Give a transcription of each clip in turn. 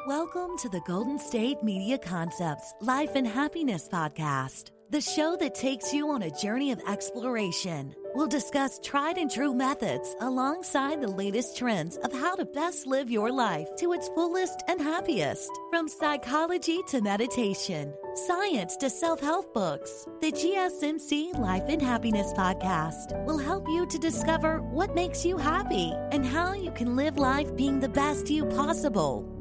Welcome to the Golden State Media Concepts Life and Happiness Podcast, the show that takes you on a journey of exploration. We'll discuss tried and true methods alongside the latest trends of how to best live your life to its fullest and happiest. From psychology to meditation, science to self-help books, the GSMC Life and Happiness Podcast will help you to discover what makes you happy and how you can live life being the best you possible.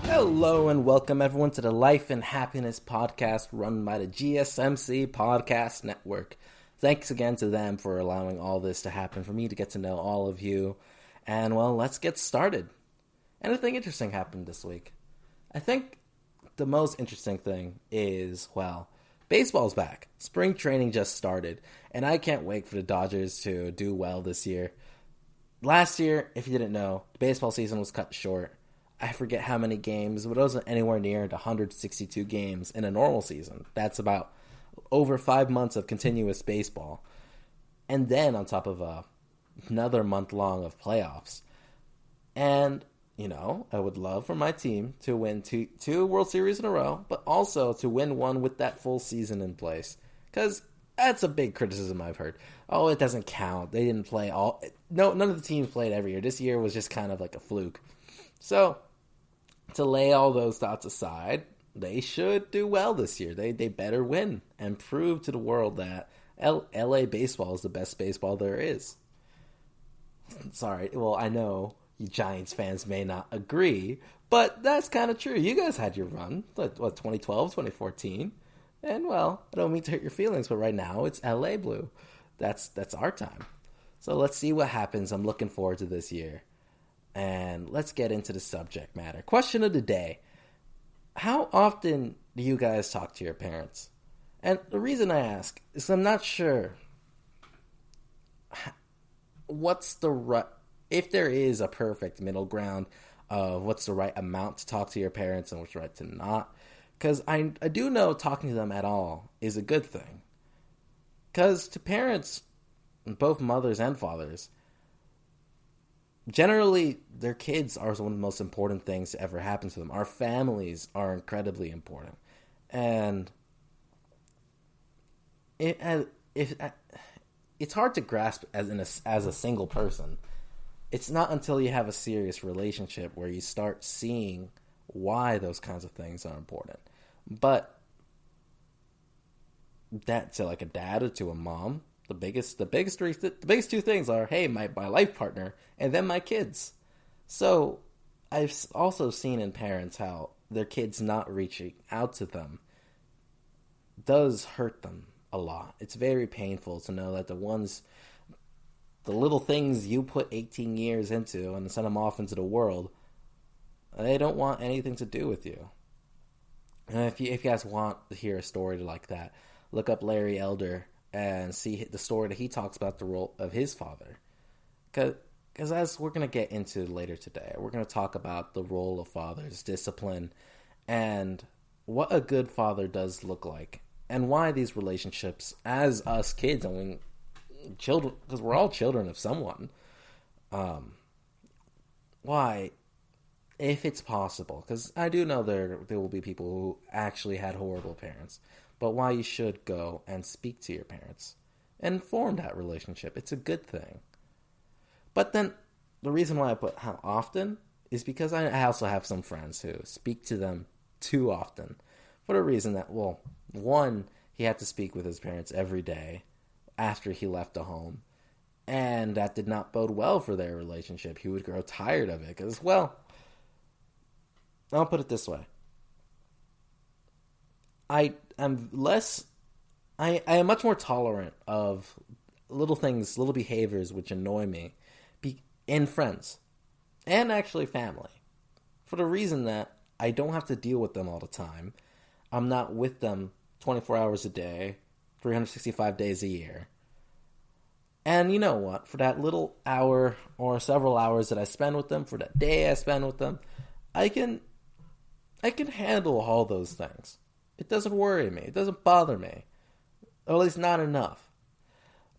Hello and welcome everyone to the Life and Happiness Podcast run by the GSMC Podcast Network. Thanks again to them for allowing all this to happen, for me to get to know all of you. And well, let's get started. Anything interesting happened this week? I think the most interesting thing is, well, baseball's back. Spring training just started, and I can't wait for the Dodgers to do well this year. Last year, if you didn't know, the baseball season was cut short. I forget how many games, but it wasn't anywhere near the 162 games in a normal season. That's about over 5 months of continuous baseball. And then on top of another month long of playoffs. And, you know, I would love for my team to win two World Series in a row, but also to win one with that full season in place. Because that's a big criticism I've heard. Oh, it doesn't count. They didn't play all... No, none of the teams played every year. This year was just kind of like a fluke. So, to lay all those thoughts aside, they should do well this year. They better win and prove to the world that LA baseball is the best baseball there is. Sorry, well, I know you Giants fans may not agree, but that's kind of true. You guys had your run, what, 2012, 2014? And, well, I don't mean to hurt your feelings, but right now it's LA Blue. That's our time. So let's see what happens. I'm looking forward to this year. And let's get into the subject matter. Question of the day. How often do you guys talk to your parents? And the reason I ask is I'm not sure what's the right, if there is a perfect middle ground of what's the right amount to talk to your parents and what's right to not. Because I do know talking to them at all is a good thing. Because to parents, both mothers and fathers, generally, their kids are one of the most important things to ever happen to them. Our families are incredibly important. And it's hard to grasp as a single person. It's not until you have a serious relationship where you start seeing why those kinds of things are important. But that to like a dad or to a mom, the biggest two things are, hey, my life partner, and then my kids. So I've also seen in parents how their kids not reaching out to them does hurt them a lot. It's very painful to know that the little things you put 18 years into and send them off into the world, they don't want anything to do with you. And if you guys want to hear a story like that, look up Larry Elder and see the story that he talks about the role of his father. Because as we're going to get into later today, we're going to talk about the role of fathers, discipline, and what a good father does look like. And why these relationships, as us kids, I mean, children, because we're all children of someone, why, if it's possible, because I do know there will be people who actually had horrible parents, but why you should go and speak to your parents and form that relationship. It's a good thing. But then the reason why I put how often is because I also have some friends who speak to them too often for the reason that, well, one, he had to speak with his parents every day after he left the home, and that did not bode well for their relationship. He would grow tired of it because, well, I'll put it this way. I am much more tolerant of little things, little behaviors which annoy me in friends and actually family, for the reason that I don't have to deal with them all the time. I'm not with them 24 hours a day, 365 days a year. And you know what? For that little hour or several hours that I spend with them, for that day I spend with them, I can handle all those things. It doesn't worry me. It doesn't bother me. Or at least not enough.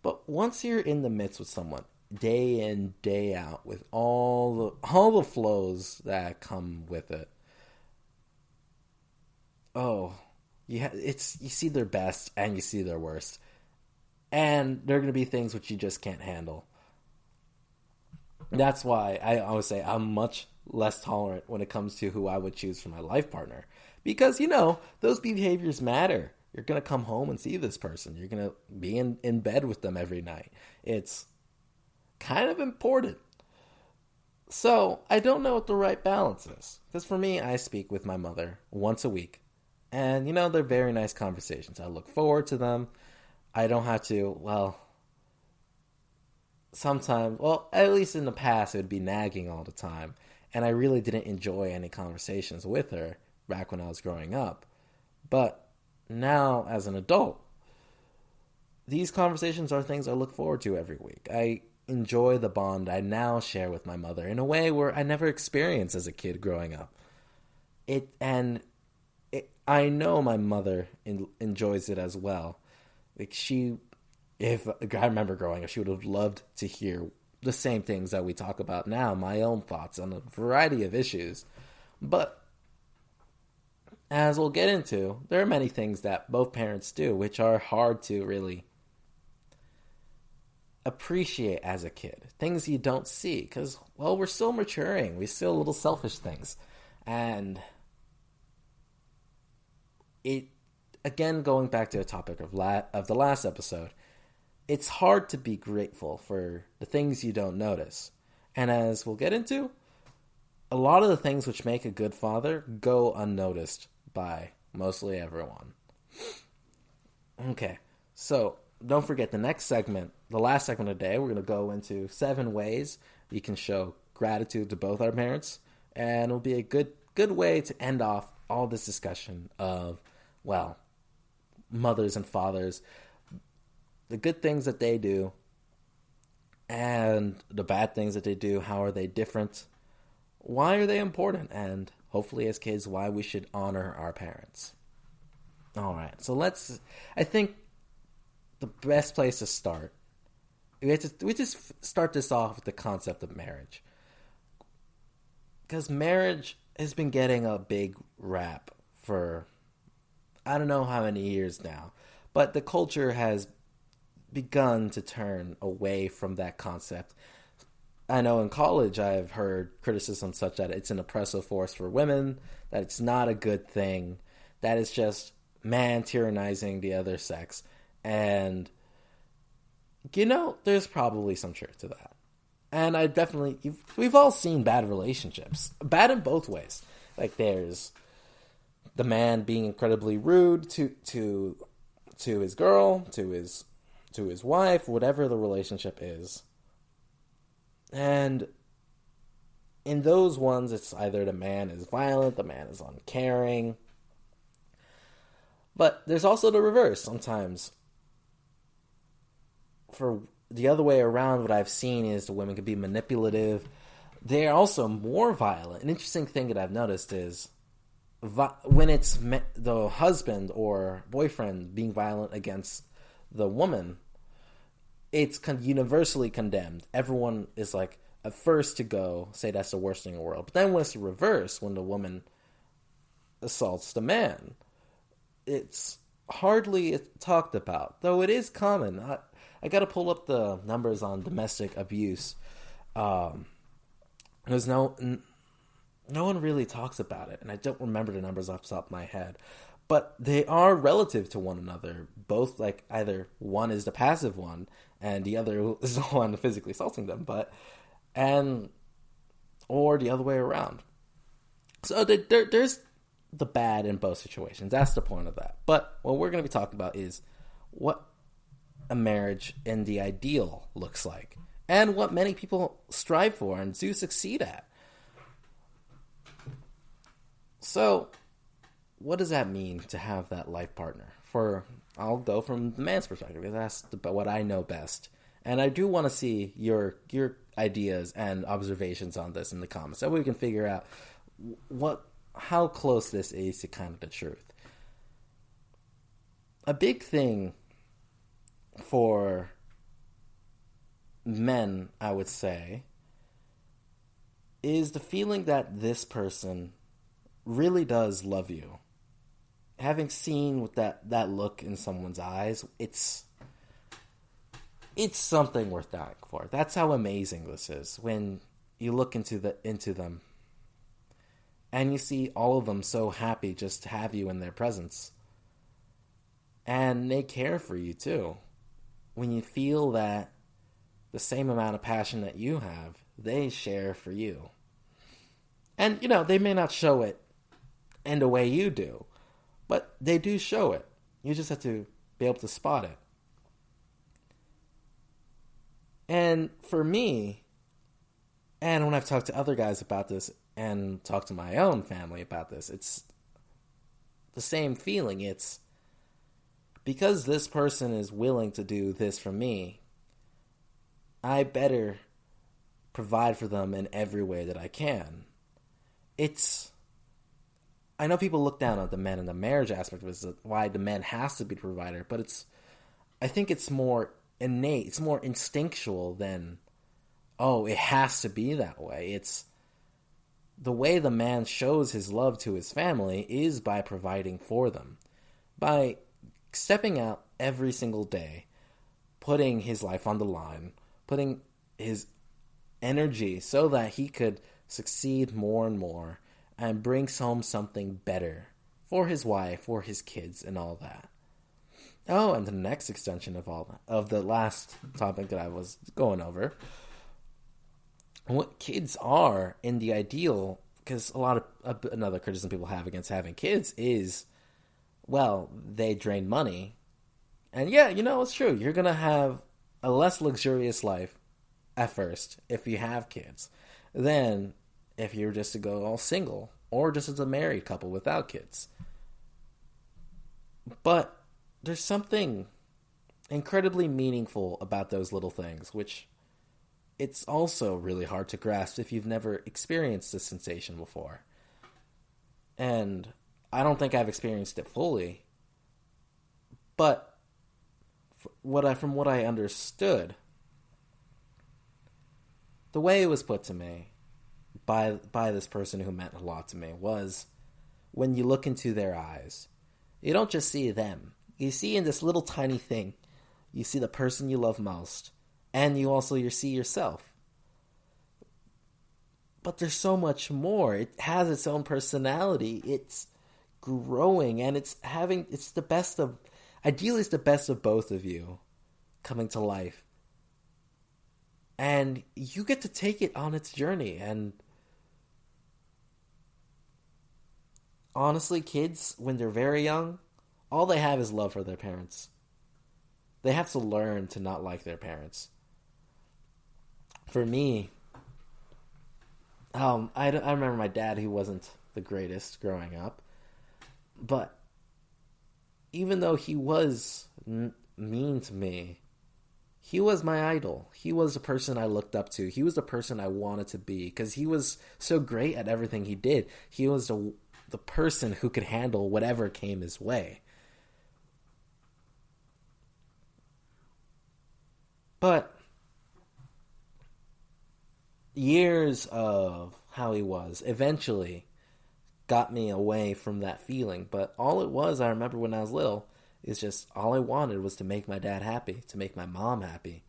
But once you're in the midst with someone, day in, day out, with all the flows that come with it, you see their best and you see their worst. And there are going to be things which you just can't handle. That's why I always say I'm much less tolerant when it comes to who I would choose for my life partner. Because, those behaviors matter. You're going to come home and see this person. You're going to be in bed with them every night. It's kind of important. So, I don't know what the right balance is. Because for me, I speak with my mother once a week. And, they're very nice conversations. I look forward to them. I don't have to, sometimes, at least in the past, it would be nagging all the time. And I really didn't enjoy any conversations with her back when I was growing up. But now, as an adult, these conversations are things I look forward to every week. I enjoy the bond I now share with my mother in a way where I never experienced as a kid growing up. I know my mother enjoys it as well. If I remember growing up, she would have loved to hear the same things that we talk about now, my own thoughts on a variety of issues. But as we'll get into, there are many things that both parents do which are hard to really appreciate as a kid. Things you don't see because, we're still maturing. We're still little selfish things. And again, going back to the topic of the last episode, it's hard to be grateful for the things you don't notice. And as we'll get into, a lot of the things which make a good father go unnoticed by mostly everyone. Okay, so don't forget the next segment, the last segment of the day, we're going to go into 7 ways you can show gratitude to both our parents. And it'll be a good way to end off all this discussion of, mothers and fathers, the good things that they do, and the bad things that they do. How are they different? Why are they important? And hopefully as kids, why we should honor our parents. All right, so I think the best place to start, we just start this off with the concept of marriage. Because marriage has been getting a big rap for I don't know how many years now, but the culture has begun to turn away from that concept. I know in college I've heard criticism such that it's an oppressive force for women, that it's not a good thing, that it's just man tyrannizing the other sex. And, there's probably some truth to that. And we've all seen bad relationships, bad in both ways. Like there's the man being incredibly rude to his girl, to his wife, whatever the relationship is. And in those ones, it's either the man is violent, the man is uncaring. But there's also the reverse sometimes. For the other way around, what I've seen is the women could be manipulative. They're also more violent. An interesting thing that I've noticed is when it's the husband or boyfriend being violent against the woman, it's universally condemned. Everyone is like at first to go say that's the worst thing in the world. But then when it's the reverse, when the woman assaults the man, it's hardly talked about, though it is common. I got to pull up the numbers on domestic abuse. Because no one really talks about it, and I don't remember the numbers off the top of my head. But they are relative to one another. Both, like, either one is the passive one, and the other is the one physically assaulting them, or the other way around. So there's the bad in both situations. That's the point of that. But what we're going to be talking about is what a marriage in the ideal looks like, and what many people strive for and do succeed at. So, what does that mean to have that life partner? I'll go from the man's perspective, because that's what I know best. And I do want to see your ideas and observations on this in the comments, so we can figure out how close this is to kind of the truth. A big thing for men, I would say, is the feeling that this person really does love you. Having seen with that look in someone's eyes, it's something worth dying for. That's how amazing this is. When you look into them and you see all of them so happy just to have you in their presence. And they care for you too. When you feel that the same amount of passion that you have, they share for you. And, they may not show it in the way you do, but they do show it. You just have to be able to spot it. And for me, and when I've talked to other guys about this and talked to my own family about this, it's the same feeling. It's because this person is willing to do this for me, I better provide for them in every way that I can. I know people look down on the men in the marriage aspect of why the man has to be the provider, but I think it's more innate, it's more instinctual than, it has to be that way. It's the way the man shows his love to his family is by providing for them, by stepping out every single day, putting his life on the line, putting his energy so that he could succeed more and more and brings home something better for his wife, for his kids, and all that. Oh, and the next extension of all that, of the last topic that I was going over, what kids are in the ideal, because a lot of another criticism people have against having kids is, they drain money. And yeah, it's true. You're going to have a less luxurious life at first if you have kids than if you're just to go all single or just as a married couple without kids. But there's something incredibly meaningful about those little things, which it's also really hard to grasp if you've never experienced this sensation before. And I don't think I've experienced it fully, but from what I understood, the way it was put to me by this person who meant a lot to me was, when you look into their eyes, you don't just see them. You see in this little tiny thing, you see the person you love most, and you see yourself. But there's so much more. It has its own personality. It's growing, and ideally it's the best of both of you coming to life. And you get to take it on its journey. And honestly, kids, when they're very young, all they have is love for their parents. They have to learn to not like their parents. For me, I remember my dad, who wasn't the greatest growing up. But even though he was mean to me, he was my idol. He was the person I looked up to. He was the person I wanted to be, because he was so great at everything he did. He was the person who could handle whatever came his way. But years of how he was eventually got me away from that feeling. But all it was, I remember when I was little, is just all I wanted was to make my dad happy, to make my mom happy.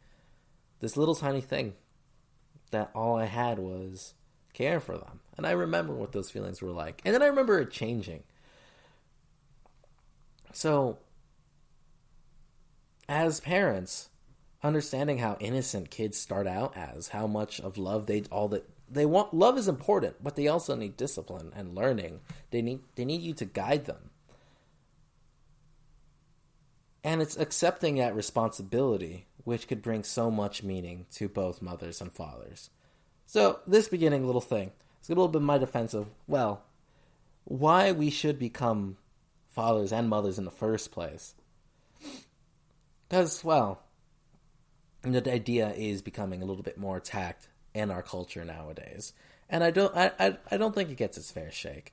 This little tiny thing that all I had was care for them. And I remember what those feelings were like. And then I remember it changing. So, as parents, understanding how innocent kids start out as, how much of love they want. Love is important, but they also need discipline and learning. They need you to guide them. And it's accepting that responsibility, which could bring so much meaning to both mothers and fathers. So, this beginning little thing, it's a little bit my defense of, why we should become fathers and mothers in the first place. Because, well, the idea is becoming a little bit more attacked in our culture nowadays. And I don't think it gets its fair shake.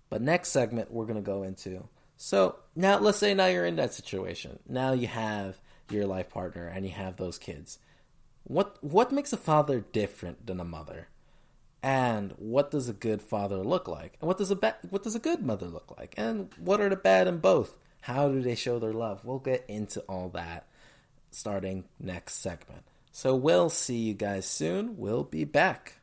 But next segment we're going to go into. So now let's say now you're in that situation. Now you have your life partner and you have those kids. What makes a father different than a mother? And what does a good father look like? And what does a good mother look like? And what are the bad in both? How do they show their love? We'll get into all that starting next segment. So we'll see you guys soon. We'll be back.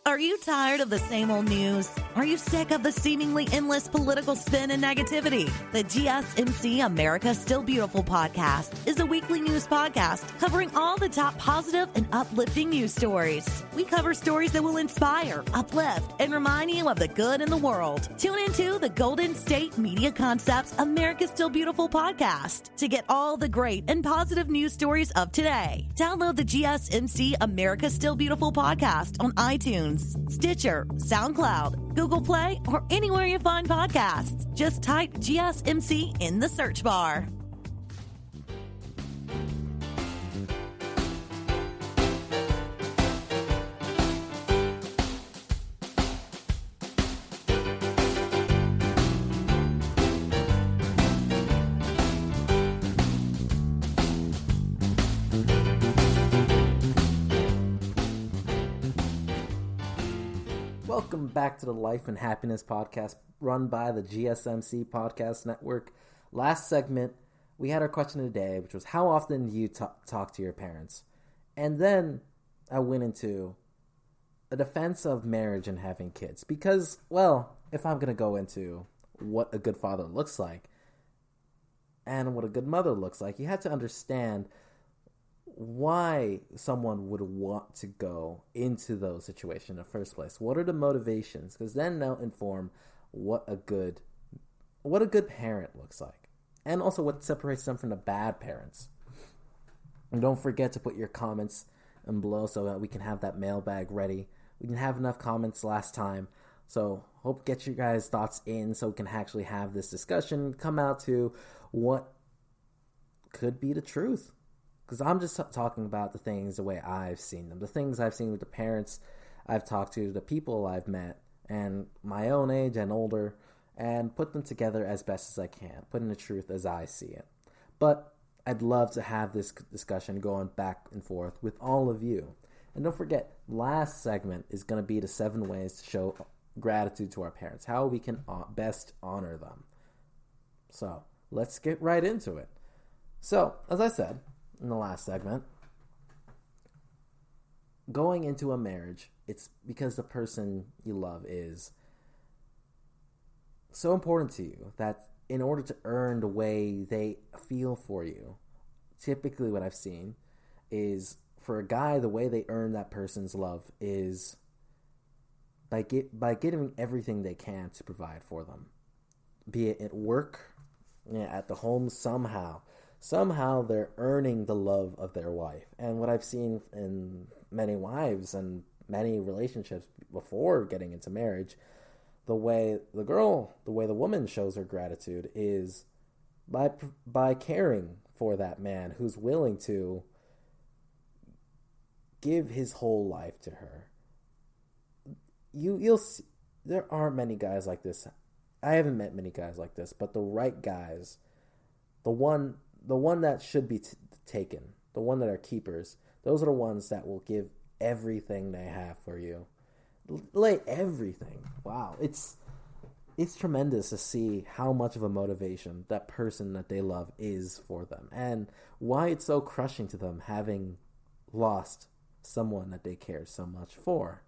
Are you tired of the same old news? Are you sick of the seemingly endless political spin and negativity? The GSMC America's Still Beautiful podcast is a weekly news podcast covering all the top positive and uplifting news stories. We cover stories that will inspire, uplift, and remind you of the good in the world. Tune into the Golden State Media Concepts America's Still Beautiful podcast to get all the great and positive news stories of today. Download the GSMC America's Still Beautiful podcast on iTunes, Stitcher, SoundCloud, Google Play, or anywhere you find podcasts. Just type GSMC in the search bar. Welcome back to the Life and Happiness podcast run by the GSMC Podcast Network. Last segment, we had our question of the day, which was, how often do you talk to your parents? And then I went into a defense of marriage and having kids. Because, well, if I'm going to go into what a good father looks like and what a good mother looks like, you have to understand why someone would want to go into those situations in the first place. What are the motivations? Because then they'll inform what a good parent looks like, and also what separates them from the bad parents. And don't forget to put your comments in below so that we can have that mailbag ready. We didn't have enough comments last time, so hope get you guys' thoughts in so we can actually have this discussion, come out to what could be the truth. Because I'm just talking about the things the way I've seen them. The things I've seen with the parents I've talked to, the people I've met, and my own age and older, and put them together as best as I can, put in the truth as I see it. But I'd love to have this discussion going back and forth with all of you. And don't forget, last segment is going to be the 7 ways to show gratitude to our parents, how we can best honor them. So let's get right into it. So, as I said in the last segment, going into a marriage, it's because the person you love is so important to you that in order to earn the way they feel for you, typically what I've seen is for a guy, the way they earn that person's love is by giving everything they can to provide for them, be it at work, at the home, somehow they're earning the love of their wife. And what I've seen in many wives and many relationships before getting into marriage, the way the woman shows her gratitude is by caring for that man who's willing to give his whole life to her. You'll see, there aren't many guys like this. I haven't met many guys like this, but the right guys, the one that should be taken, the one that are keepers, those are the ones that will give everything they have for you. Lay everything. Wow. It's tremendous to see how much of a motivation that person that they love is for them, and why it's so crushing to them having lost someone that they care so much for.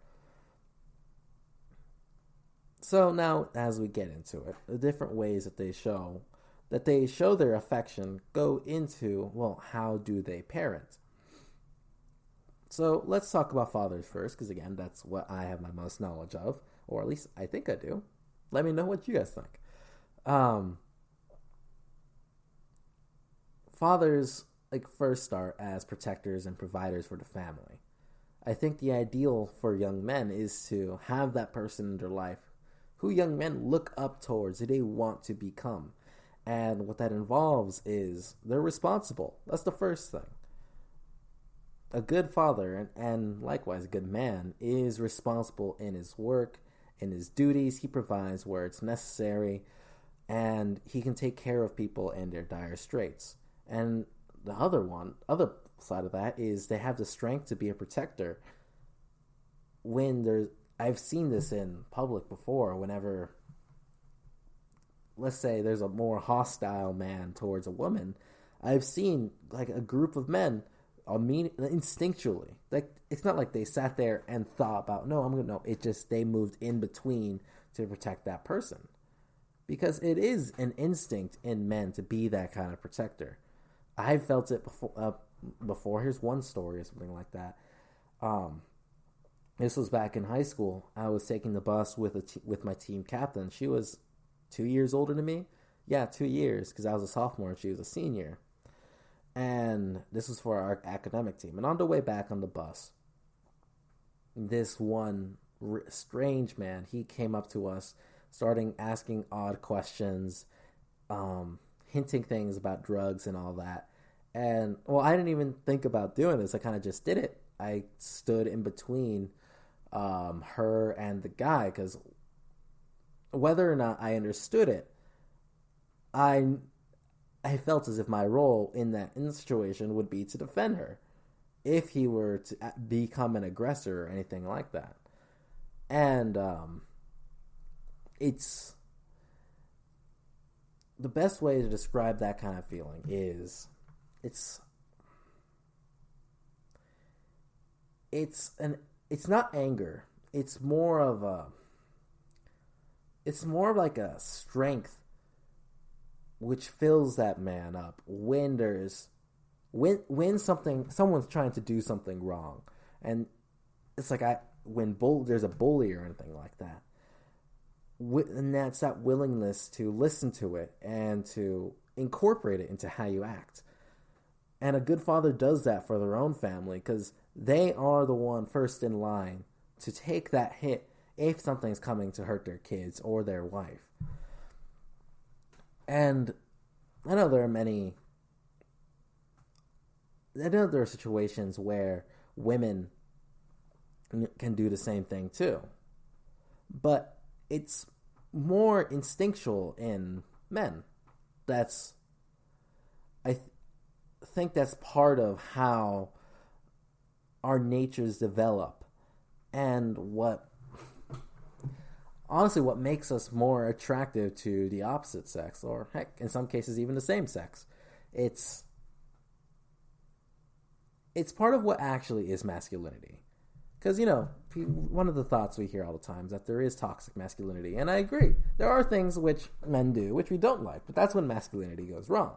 So now, as we get into it, the different ways that they show their affection go into, well, how do they parent? So let's talk about fathers first, because again, that's what I have my most knowledge of, or at least I think I do. Let me know what you guys think. Fathers first start as protectors and providers for the family. I think the ideal for young men is to have that person in their life who young men look up towards, who they want to become. And what that involves is they're responsible. That's the first thing. A good father, and likewise a good man, is responsible in his work, in his duties. He provides where it's necessary, and he can take care of people in their dire straits. And the other side of that is they have the strength to be a protector when I've seen this in public before, whenever, let's say, there's a more hostile man towards a woman. I've seen like a group of men instinctually, like, it's not like they sat there and thought about, it just, they moved in between to protect that person, because it is an instinct in men to be that kind of protector. I've felt it before. Here's one story or something like that. This was back in high school. I was taking the bus with my team captain. She was 2 years older than me. Yeah, 2 years, because I was a sophomore and she was a senior. And this was for our academic team. And on the way back on the bus, this one strange man, he came up to us, starting asking odd questions, hinting things about drugs and all that. And, well, I didn't even think about doing this. I kind of just did it. I stood in between her and the guy, because whether or not I understood it, I felt as if my role in the situation would be to defend her if he were to become an aggressor or anything like that. And it's the best way to describe that kind of feeling is it's not anger. It's more of like a strength which fills that man up when someone's trying to do something wrong. And it's like there's a bully or anything like that. And that's that willingness to listen to it and to incorporate it into how you act. And a good father does that for their own family, because they are the one first in line to take that hit if something's coming to hurt their kids or their wife. And I know there are situations where women can do the same thing too. But it's more instinctual in men. I think that's part of how our natures develop, and what makes us more attractive to the opposite sex, or heck, in some cases even the same sex. It's part of what actually is masculinity. Because, one of the thoughts we hear all the time is that there is toxic masculinity, and I agree. There are things which men do which we don't like, but that's when masculinity goes wrong.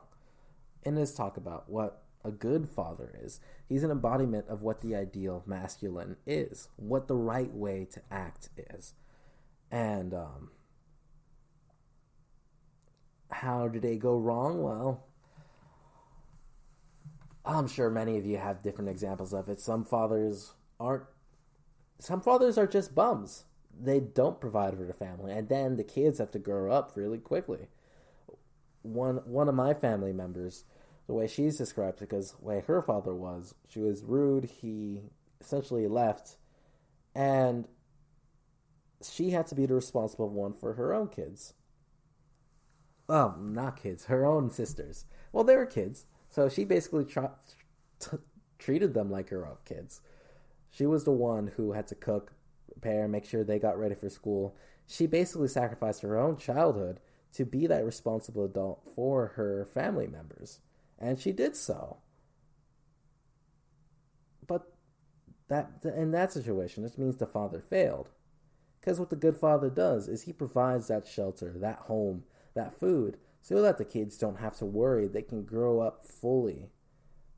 And let's talk about what a good father is. He's an embodiment of what the ideal masculine is, what the right way to act is. And how do they go wrong? Well, I'm sure many of you have different examples of it. Some fathers are just bums. They don't provide for the family, and then the kids have to grow up really quickly. One of my family members, the way she's described it, because the way her father was, she was rude. He essentially left, and she had to be the responsible one for her own kids. Well, not kids, her own sisters. Well, they were kids, so she basically treated them like her own kids. She was the one who had to cook, prepare, make sure they got ready for school. She basically sacrificed her own childhood to be that responsible adult for her family members. And she did so. But in that situation, this means the father failed. Because what the good father does is he provides that shelter, that home, that food, so that the kids don't have to worry. They can grow up fully.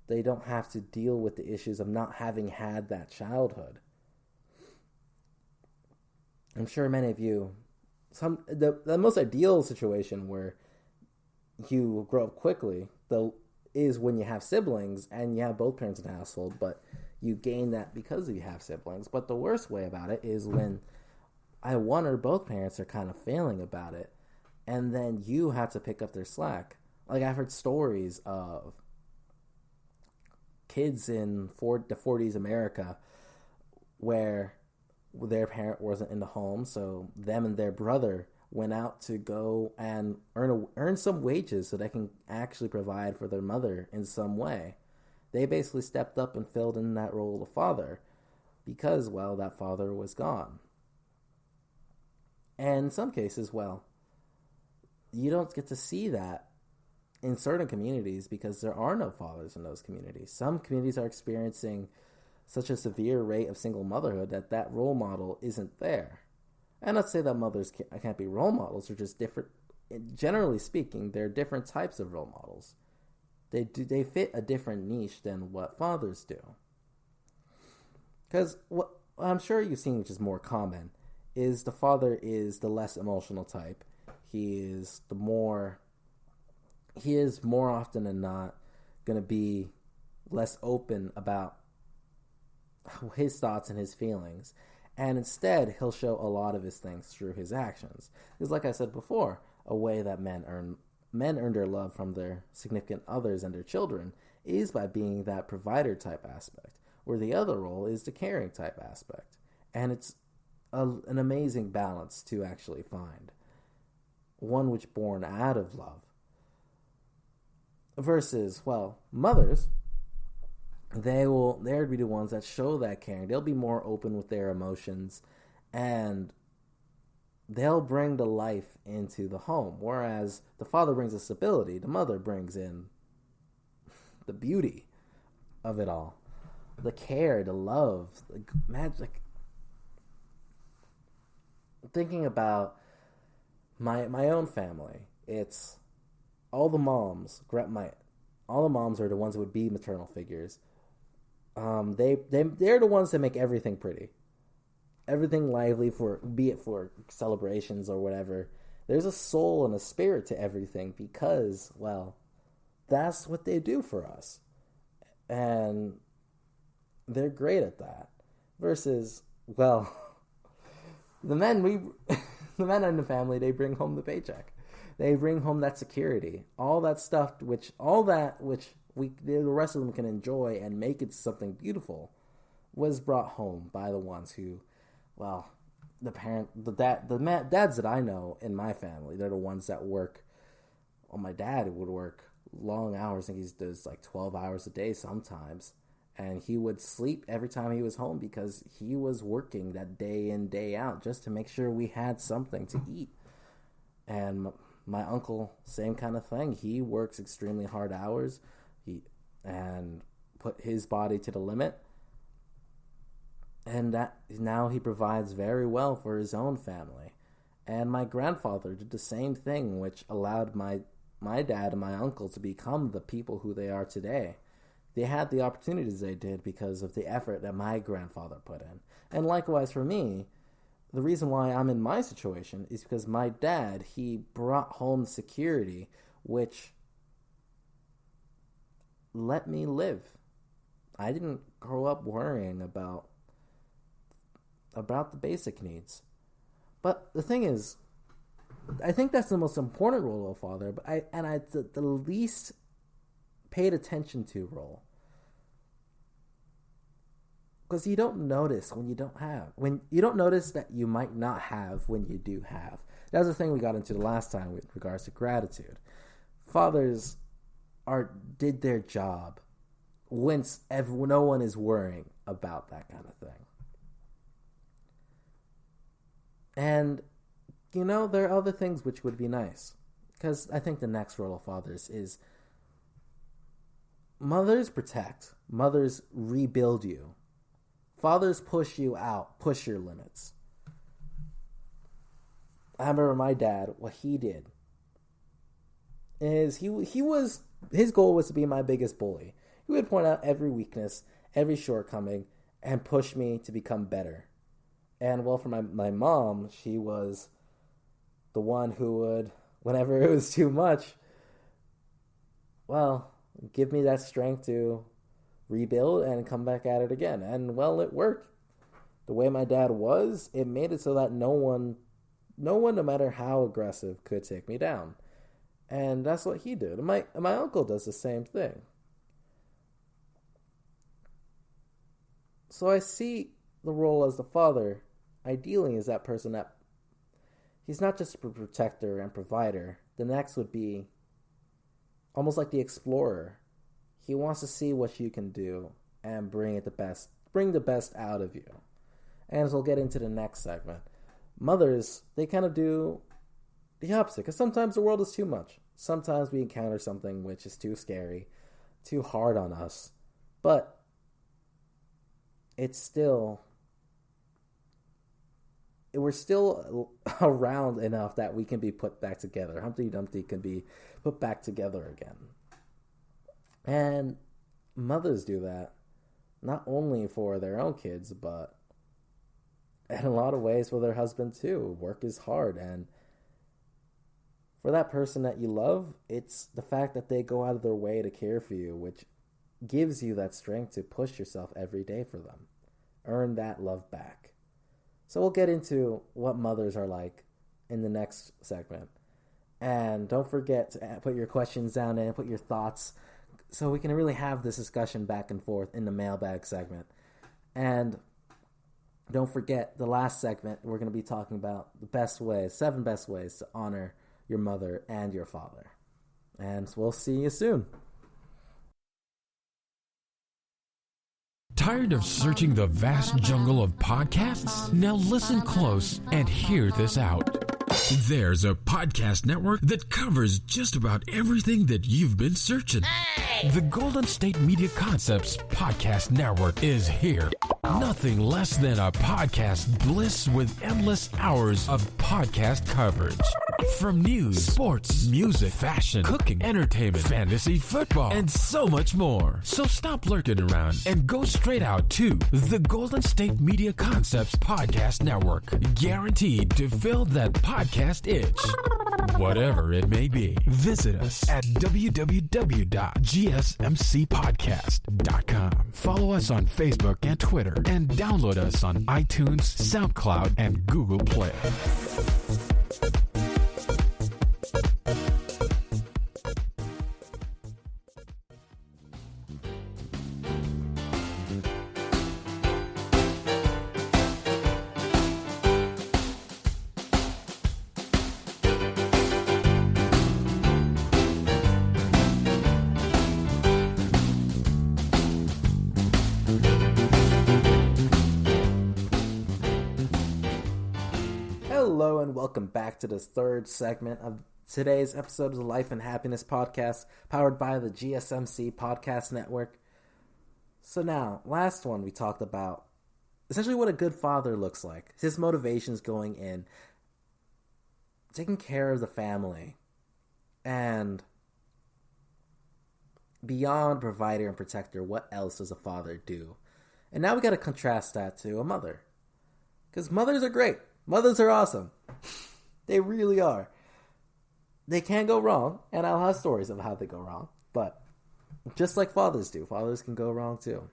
They don't have to deal with the issues of not having had that childhood. I'm sure many of you, the most ideal situation where you grow up quickly, though, is when you have siblings and you have both parents in the household, but You gain that because you have siblings. But the worst way about it is when one or both parents are kind of failing about it, and then you have to pick up their slack. Like, I've heard stories of kids in the 40s America where their parent wasn't in the home, so them and their brother went out to go and earn some wages so they can actually provide for their mother in some way. They basically stepped up and filled in that role of father because, well, that father was gone. And in some cases, well, you don't get to see that in certain communities because there are no fathers in those communities. Some communities are experiencing such a severe rate of single motherhood that role model isn't there. And not to say that mothers can't be role models, they're just different. Generally speaking, there are different types of role models. They fit a different niche than what fathers do. Because what I'm sure you've seen, which is more common, is the father is the less emotional type. He is more often than not going to be less open about his thoughts and his feelings. And instead, he'll show a lot of his things through his actions. Because like I said before, a way that men earn their love from their significant others and their children is by being that provider type aspect, where the other role is the caring type aspect. And it's an amazing balance to actually find. One which born out of love. Versus, well, mothers, they'll be the ones that show that caring. They'll be more open with their emotions, and they'll bring the life into the home. Whereas the father brings the stability, the mother brings in the beauty of it all, the care, the love, the magic. Thinking about my own family, it's all the moms. All the moms are the ones that would be maternal figures. They're the ones that make everything pretty, everything lively, be it for celebrations or whatever. There's a soul and a spirit to everything because, well, that's what they do for us, and they're great at that. Versus, well, the men in the family, they bring home the paycheck. They bring home that security, all that stuff, which the rest of them can enjoy and make it something beautiful, was brought home by the ones who, well, the dads that I know in my family, they're the ones that work. Well, my dad would work long hours. I think he does like 12 hours a day sometimes, and he would sleep every time he was home because he was working that day in, day out just to make sure we had something to eat. And my uncle, same kind of thing. He works extremely hard hours. And put his body to the limit. And that now he provides very well for his own family. And my grandfather did the same thing, which allowed my dad and my uncle to become the people who they are today. They had the opportunities they did because of the effort that my grandfather put in. And likewise for me, the reason why I'm in my situation is because my dad, he brought home security, which let me live. I didn't grow up worrying about the basic needs. But the thing is, I think that's the most important role of a father, but the least paid attention to role. Because you don't notice when you don't have. When you don't notice that you might not have when you do have. That was the thing we got into the last time with regards to gratitude. Fathers did their job when no one is worrying about that kind of thing. And, there are other things which would be nice. Because I think the next role of fathers is mothers protect. Mothers rebuild you. Fathers push you out, push your limits. I remember my dad, what he did is his goal was to be my biggest bully. He would point out every weakness, every shortcoming, and push me to become better. And well, for my mom, she was the one who would, whenever it was too much, well, give me that strength to rebuild and come back at it again. And well, it worked. The way my dad was, it made it so that no one, no matter how aggressive, could take me down. And that's what he did. And my uncle does the same thing. So I see the role as the father, ideally, is that person that he's not just a protector and provider. The next would be almost like the explorer. He wants to see what you can do and bring the best out of you. And as we'll get into the next segment, mothers, they kind of do the opposite, because sometimes the world is too much. Sometimes we encounter something which is too scary, too hard on us, but we're still around enough that we can be put back together. Humpty Dumpty can be put back together again. And mothers do that not only for their own kids, but in a lot of ways for their husband too. Work is hard, and for that person that you love, it's the fact that they go out of their way to care for you, which gives you that strength to push yourself every day for them. Earn that love back. So we'll get into what mothers are like in the next segment. And don't forget to put your questions down and put your thoughts so we can really have this discussion back and forth in the mailbag segment. And don't forget, the last segment, we're going to be talking about the 7 best ways to honor your mother and your father. And we'll see you soon. Tired of searching the vast jungle of podcasts? Now listen close and hear this out. There's a podcast network that covers just about everything that you've been searching. Hey! The Golden State Media Concepts Podcast Network is here. Nothing less than a podcast bliss with endless hours of podcast coverage. From news, sports, music, fashion, cooking, entertainment, fantasy, football, and so much more. So stop lurking around and go straight out to the Golden State Media Concepts Podcast Network. Guaranteed to fill that podcast itch. Whatever it may be. Visit us at www.gsmcpodcast.com. Follow us on Facebook and Twitter, and download us on iTunes, SoundCloud, and Google Play. Hello and welcome back to this third segment of today's episode of the Life and Happiness Podcast, powered by the GSMC Podcast Network. So now, last one we talked about essentially what a good father looks like. His motivations going in, taking care of the family, and beyond provider and protector, what else does a father do? And now we got to contrast that to a mother. Because mothers are great. Mothers are awesome. They really are. They can go wrong, and I'll have stories of how they go wrong. But just like fathers do, fathers can go wrong too.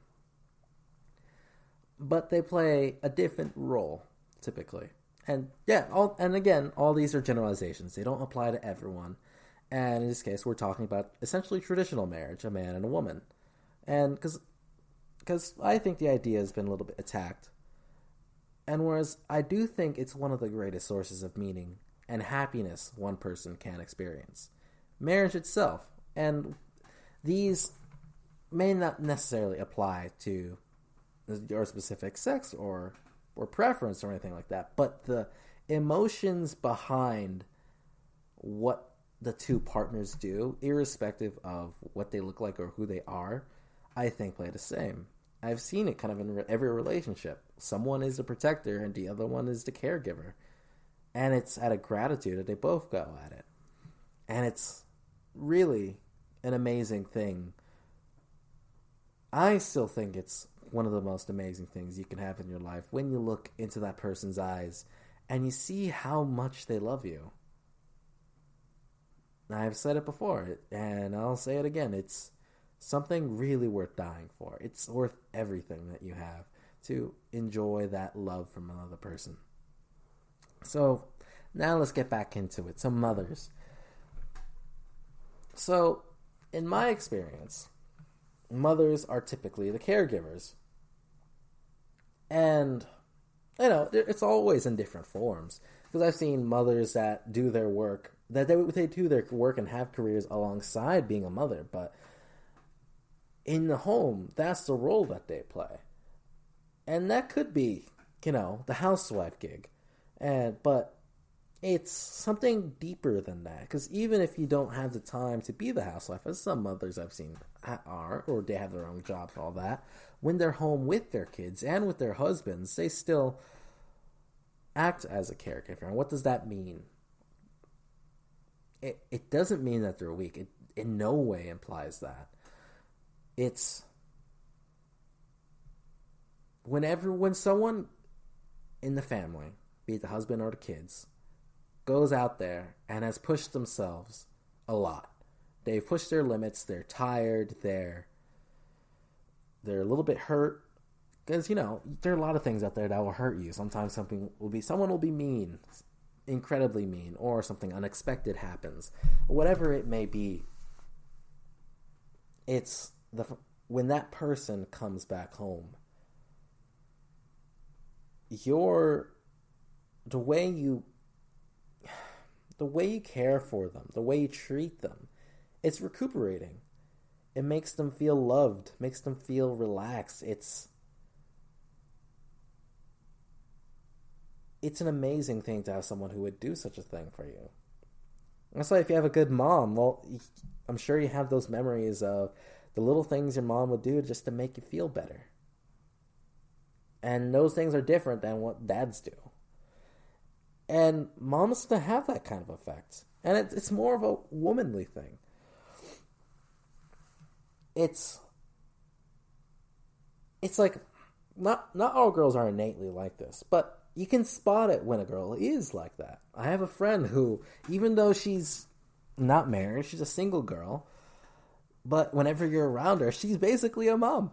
But they play a different role, typically. And yeah, all these are generalizations. They don't apply to everyone. And in this case, we're talking about essentially traditional marriage, a man and a woman. And because I think the idea has been a little bit attacked. And whereas I do think it's one of the greatest sources of meaning and happiness one person can experience. Marriage itself. And these may not necessarily apply to your specific sex or preference or anything like that. But the emotions behind what the two partners do, irrespective of what they look like or who they are, I think play the same. I've seen it kind of in every relationship. Someone is the protector and the other one is the caregiver. And it's out of gratitude that they both go at it. And it's really an amazing thing. I still think it's one of the most amazing things you can have in your life when you look into that person's eyes and you see how much they love you. I've said it before, and I'll say it again. It's something really worth dying for. It's worth everything that you have to enjoy that love from another person. So now let's get back into it. Some mothers. So in my experience, mothers are typically the caregivers. And, it's always in different forms. Because I've seen mothers that do their work, that they do their work and have careers alongside being a mother. But in the home, that's the role that they play. And that could be, the housewife gig. But it's something deeper than that. Because even if you don't have the time to be the housewife, as some mothers I've seen are, or they have their own jobs and all that, when they're home with their kids and with their husbands, they still act as a caregiver. And what does that mean? It doesn't mean that they're weak. It in no way implies that. It's when someone in the family, be it the husband or the kids, goes out there and has pushed themselves a lot. They've pushed their limits. They're tired. They're a little bit hurt. Because, there are a lot of things out there that will hurt you. Sometimes someone will be mean, incredibly mean, or something unexpected happens. Whatever it may be, when that person comes back home, the way you care for them, the way you treat them, it's recuperating. It makes them feel loved, makes them feel relaxed. It's an amazing thing to have someone who would do such a thing for you. That's why if you have a good mom, well, I'm sure you have those memories of the little things your mom would do just to make you feel better. And those things are different than what dads do. And moms don't have that kind of effect. And it's more of a womanly thing. It's like, not all girls are innately like this, but you can spot it when a girl is like that. I have a friend who, even though she's not married, she's a single girl, but whenever you're around her, she's basically a mom.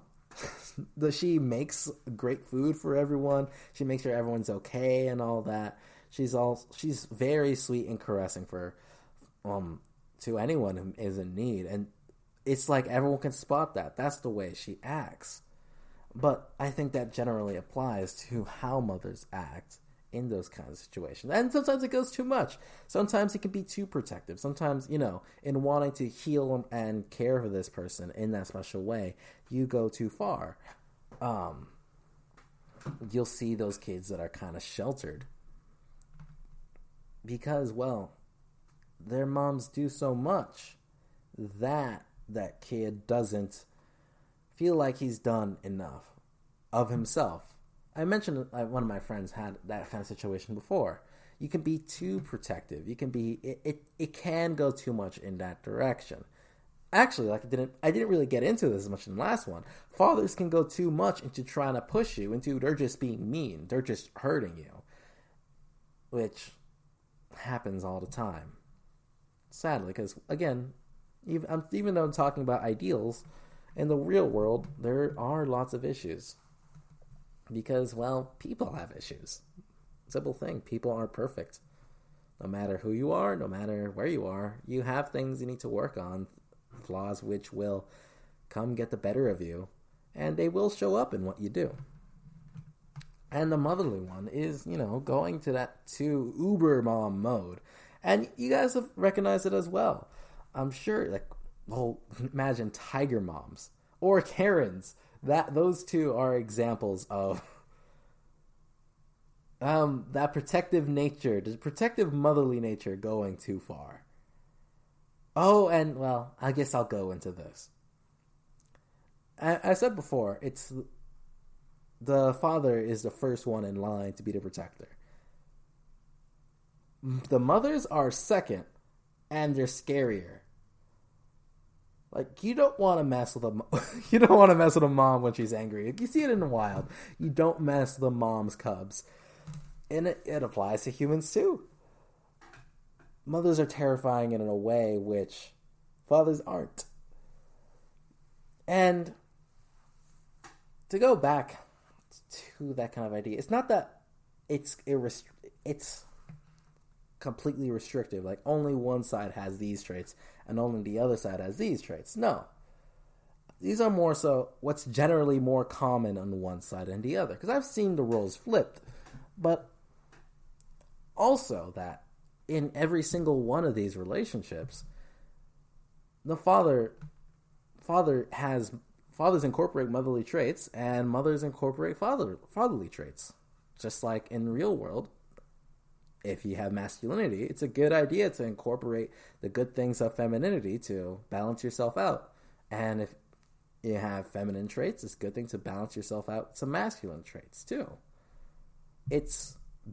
She makes great food for everyone. She makes sure everyone's okay and all that. She's very sweet and caressing to anyone who is in need, and it's like everyone can spot that. That's the way she acts. But I think that generally applies to how mothers act in those kinds of situations. And sometimes it goes too much. Sometimes it can be too protective. Sometimes, in wanting to heal and care for this person in that special way, you go too far. You'll see those kids that are kind of sheltered because, well, their moms do so much that kid doesn't feel like he's done enough of himself. I mentioned one of my friends had that kind of situation before. You can be too protective. You can be it can go too much in that direction. Actually, I didn't really get into this as much in the last one. Fathers can go too much into trying to push you into they're just being mean. They're just hurting you, which happens all the time. Sadly, because again, even though I'm talking about ideals, in the real world, there are lots of issues. Because, well, people have issues. Simple thing. People aren't perfect. No matter who you are, no matter where you are, you have things you need to work on. Flaws which will come get the better of you. And they will show up in what you do. And the motherly one is, going to uber mom mode. And you guys have recognized it as well. I'm sure, imagine tiger moms or Karens. Those two are examples of that protective nature, the protective motherly nature going too far. Oh, and well, I guess I'll go into this. I said before, it's the father is the first one in line to be the protector. The mothers are second, and they're scarier. Like, you don't want to mess with a mom when she's angry. You see it in the wild. You don't mess with a mom's cubs. And it applies to humans too. Mothers are terrifying in a way which fathers aren't. And to go back to that kind of idea, it's not that it's completely restrictive, like only one side has these traits and only the other side has these traits. No. These are more so what's generally more common on one side and the other. Because I've seen the roles flipped. But also that in every single one of these relationships, the fathers incorporate motherly traits and mothers incorporate fatherly traits. Just like in the real world, if you have masculinity, it's a good idea to incorporate the good things of femininity to balance yourself out. And if you have feminine traits, it's a good thing to balance yourself out with some masculine traits too. It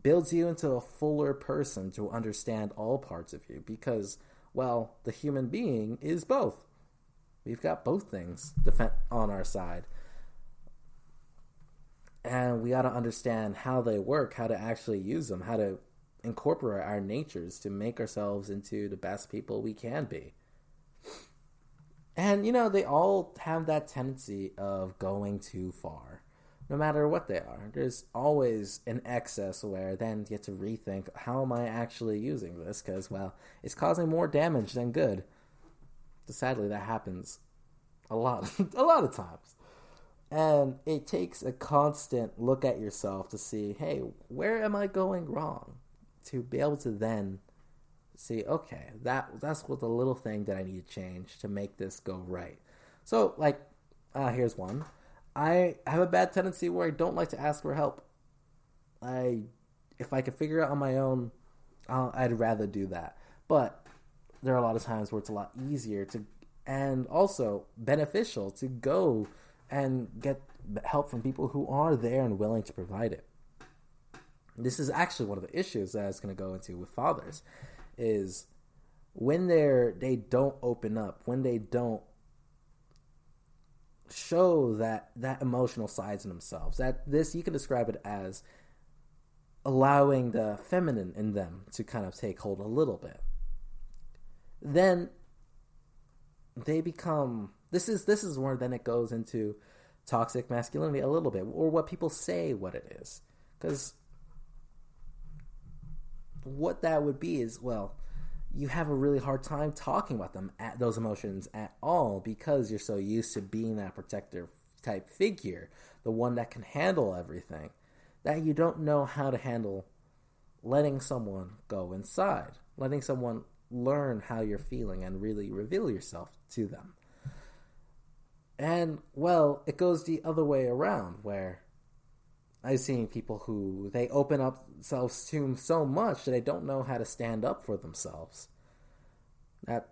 builds you into a fuller person to understand all parts of you because, well, the human being is both. We've got both things on our side. And we got to understand how they work, how to actually use them, how to incorporate our natures to make ourselves into the best people we can be. And, they all have that tendency of going too far, no matter what they are. There's always an excess where then you get to rethink, how am I actually using this? Because, well, it's causing more damage than good. So sadly, that happens a lot of times. And it takes a constant look at yourself to see, hey, where am I going wrong? To be able to then see, okay, that's what the little thing that I need to change to make this go right. So, here's one. I have a bad tendency where I don't like to ask for help. If I could figure it out on my own, I'd rather do that. But there are a lot of times where it's a lot easier and also beneficial to go and get help from people who are there and willing to provide it. This is actually one of the issues that I was going to go into with fathers, is when they don't open up, when they don't show that emotional sides in themselves. That this, you can describe it as allowing the feminine in them to kind of take hold a little bit. Then they become, this is where then it goes into toxic masculinity a little bit, or what people say what it is. Because what that would be is, well, you have a really hard time talking about those emotions at all because you're so used to being that protector type figure, the one that can handle everything, that you don't know how to handle letting someone go inside, letting someone learn how you're feeling and really reveal yourself to them. And, well, it goes the other way around, where I've seen people who they open up themselves to so much that they don't know how to stand up for themselves. That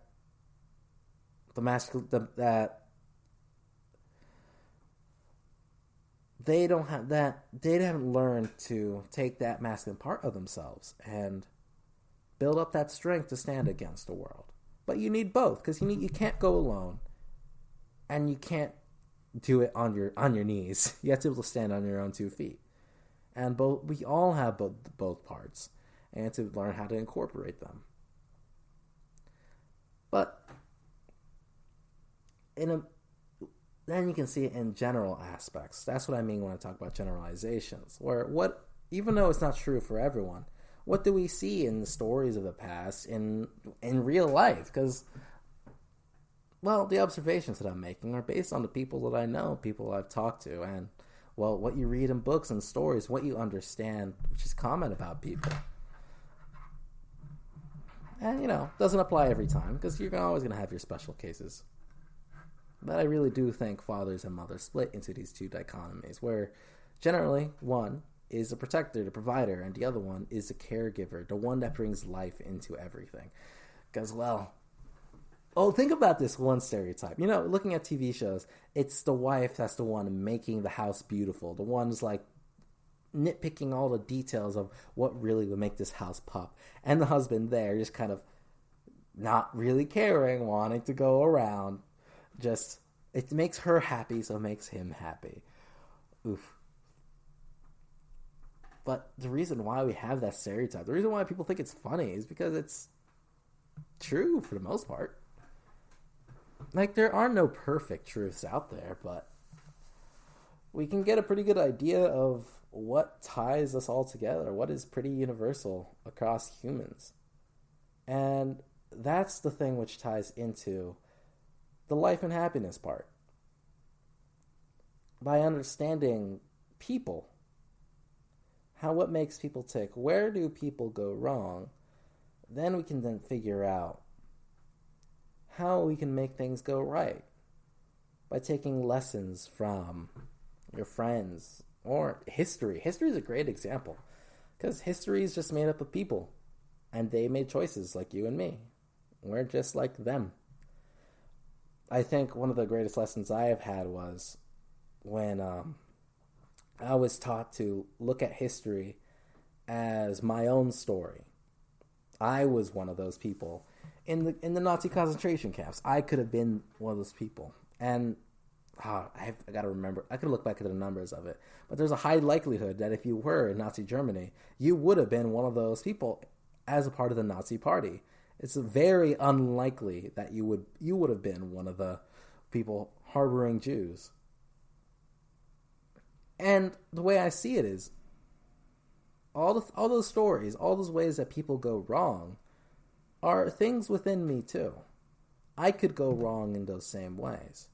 they don't have that. They haven't learned to take that masculine part of themselves and build up that strength to stand against the world. But you need both, because you can't go alone, and you can't do it on your knees. You have to be able to stand on your own 2 feet. And we all have both parts, and to learn how to incorporate them. But then you can see it in general aspects. That's what I mean when I talk about generalizations. Where even though it's not true for everyone, what do we see in the stories of the past in real life? Because, well, the observations that I'm making are based on the people that I know, people I've talked to, and, well, what you read in books and stories, what you understand, which is common about people. And, doesn't apply every time, because you're always going to have your special cases. But I really do think fathers and mothers split into these two dichotomies, where generally one is a protector, the provider, and the other one is a caregiver, the one that brings life into everything. Because, well, think about this one stereotype. Looking at TV shows, it's the wife that's the one making the house beautiful. The one's like nitpicking all the details of what really would make this house pop. And the husband there just kind of not really caring, wanting to go around. Just, it makes her happy, so it makes him happy. Oof. But the reason why we have that stereotype, the reason why people think it's funny is because it's true for the most part. Like, there are no perfect truths out there, but we can get a pretty good idea of what ties us all together, what is pretty universal across humans. And that's the thing which ties into the life and happiness part. By understanding people, what makes people tick, where do people go wrong, then we can then figure out how we can make things go right by taking lessons from your friends or history. History is a great example because history is just made up of people and they made choices like you and me. We're just like them. I think one of the greatest lessons I have had was when I was taught to look at history as my own story. I was one of those people in the Nazi concentration camps. I could have been one of those people, and I got to remember. I could look back at the numbers of it, but there's a high likelihood that if you were in Nazi Germany, you would have been one of those people as a part of the Nazi Party. It's very unlikely that you would have been one of the people harboring Jews. And the way I see it is, all those stories, all those ways that people go wrong, are things within me too. I could go wrong in those same ways.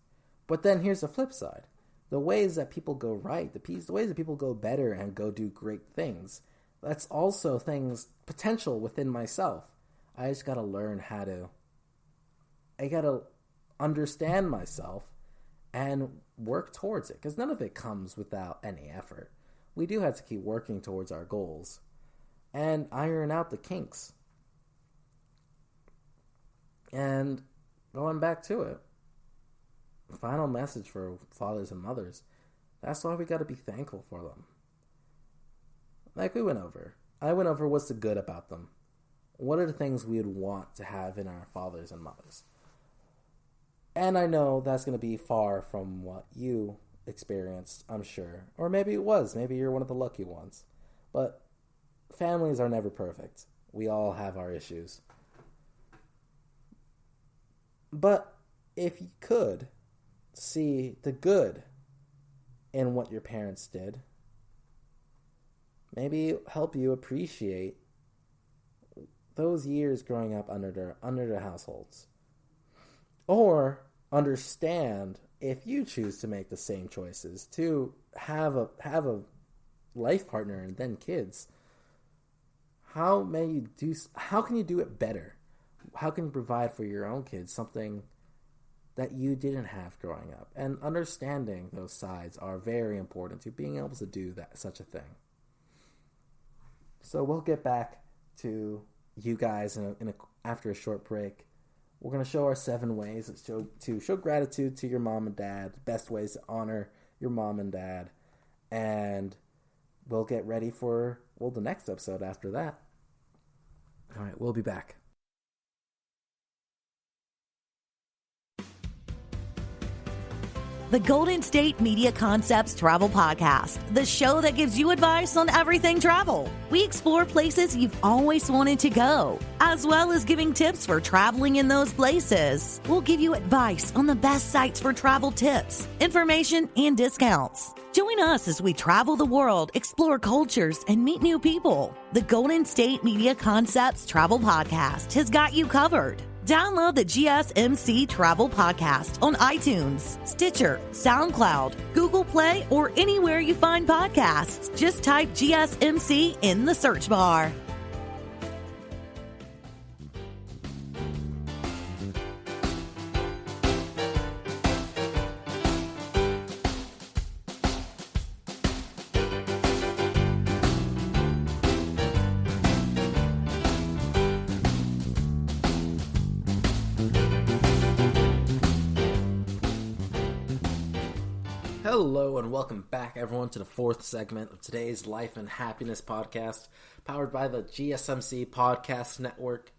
But then here's the flip side. The ways that people go right, the ways that people go better and go do great things, that's also things, potential within myself. I just gotta learn I gotta understand myself and work towards it. Because none of it comes without any effort. We do have to keep working towards our goals and iron out the kinks. And going back to it, final message for fathers and mothers, that's why we got to be thankful for them. Like I went over what's the good about them. What are the things we would want to have in our fathers and mothers? And I know that's going to be far from what you experienced, I'm sure. Or maybe it was. Maybe you're one of the lucky ones. But families are never perfect. We all have our issues. But if you could see the good in what your parents did, maybe help you appreciate those years growing up under their households. Or understand, if you choose to make the same choices, to have a life partner and then kids, how can you do it better? How can you provide for your own kids something that you didn't have growing up? And understanding those sides are very important to being able to do such a thing. So we'll get back to you guys after a short break. We're going to show our 7 ways to show gratitude to your mom and dad, best ways to honor your mom and dad, and we'll get ready for the next episode after that. All right, we'll be back. The Golden State Media Concepts Travel Podcast, the show that gives you advice on everything travel. We explore places you've always wanted to go, as well as giving tips for traveling in those places. We'll give you advice on the best sites for travel tips, information, and discounts. Join us as we travel the world, explore cultures, and meet new people. The Golden State Media Concepts Travel Podcast has got you covered. Download the GSMC Travel Podcast on iTunes, Stitcher, SoundCloud, Google Play, or anywhere you find podcasts. Just type GSMC in the search bar. Hello and welcome back, everyone, to the 4th segment of today's Life and Happiness podcast, powered by the GSMC Podcast Network.